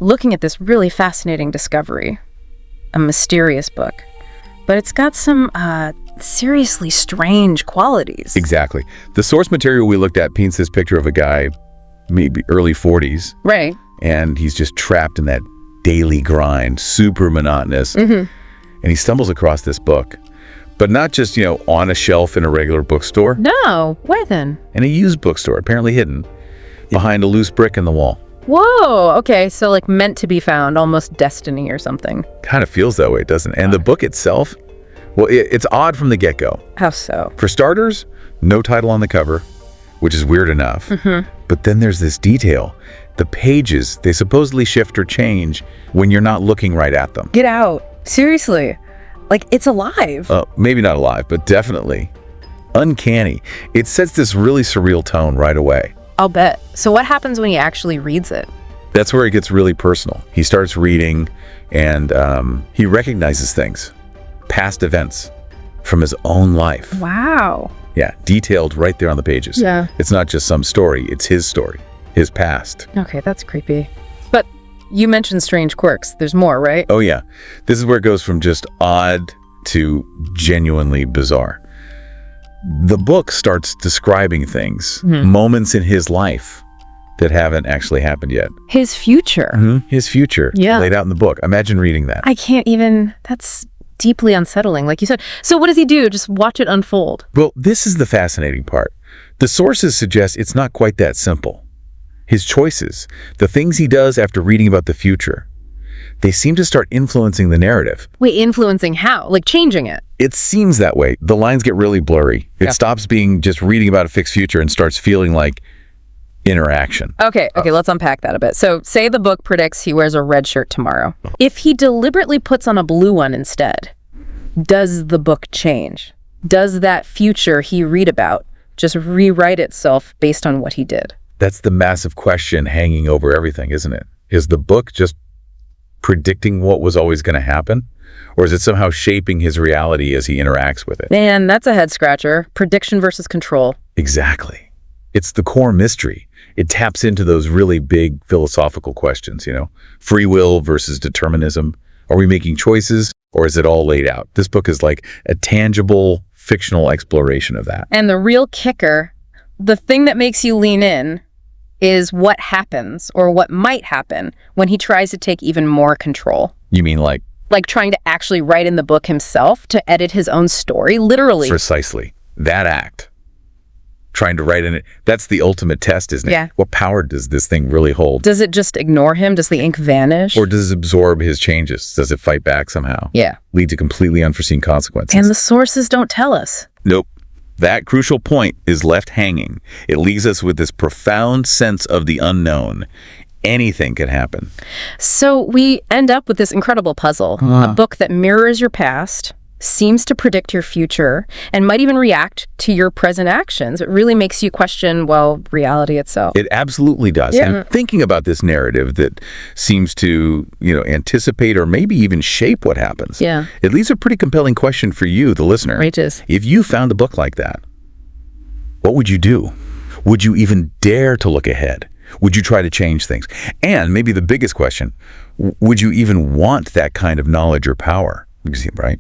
looking at this really fascinating discovery, a mysterious book, but it's got some seriously strange qualities. Exactly. The source material we looked at paints this picture of a guy, maybe early 40s. Right. And he's just trapped in that daily grind, super monotonous. And he stumbles across this book. But not just, on a shelf in a regular bookstore. No. Where then? In a used bookstore, apparently hidden, behind a loose brick in the wall. Whoa. Okay, so like meant to be found, almost destiny or something. Kind of feels that way, doesn't it? And the book itself, well, it's odd from the get-go. How so? For starters, no title on the cover, which is weird enough. But then there's this detail. The pages, they supposedly shift or change when you're not looking right at them. Get out. Seriously. Like, it's alive. Maybe not alive, but definitely uncanny. It sets this really surreal tone right away. I'll bet. So what happens when he actually reads it? That's where it gets really personal. He starts reading, and he recognizes things, past events from his own life. Wow. Yeah, detailed right there on the pages. Yeah. It's not just some story, it's his story, his past. Okay, that's creepy. But you mentioned strange quirks. There's more, right? Oh yeah. This is where it goes from just odd to genuinely bizarre. The book starts describing things, moments in his life that haven't actually happened yet. His future. His future, laid out in the book. Imagine reading that. I can't even, that's deeply unsettling, like you said. So what does he do? Just watch it unfold? Well, this is the fascinating part. The sources suggest it's not quite that simple. His choices, the things he does after reading about the future, they seem to start influencing the narrative. Wait, influencing how? Like changing it? It seems that way. The lines get really blurry. It stops being just reading about a fixed future and starts feeling like interaction. Okay, let's unpack that a bit. So say the book predicts he wears a red shirt tomorrow. If he deliberately puts on a blue one instead, does the book change? Does that future he read about just rewrite itself based on what he did? That's the massive question hanging over everything, isn't it? Is the book just predicting what was always going to happen? Or is it somehow shaping his reality as he interacts with it? Man, that's a head scratcher. Prediction versus control. Exactly. It's the core mystery. It taps into those really big philosophical questions, free will versus determinism. Are we making choices, or is it all laid out? This book is like a tangible, fictional exploration of that. And the real kicker, the thing that makes you lean in, is what happens or what might happen when he tries to take even more control. You mean like trying to actually write in the book himself, to edit his own story, literally. Precisely. That act. Trying to write in it. That's the ultimate test, isn't it? Yeah. What power does this thing really hold? Does it just ignore him? Does the ink vanish? Or does it absorb his changes? Does it fight back somehow? Yeah. Lead to completely unforeseen consequences? And the sources don't tell us. Nope. That crucial point is left hanging. It leaves us with this profound sense of the unknown. Anything can happen. So we end up with this incredible puzzle, a book that mirrors your past, seems to predict your future, and might even react to your present actions. It really makes you question, reality itself. It absolutely does. Yeah. And thinking about this narrative that seems to, anticipate or maybe even shape what happens. Yeah. It leaves a pretty compelling question for you, the listener. Right, is. If you found a book like that, what would you do? Would you even dare to look ahead? Would you try to change things? And maybe the biggest question, would you even want that kind of knowledge or power? Right?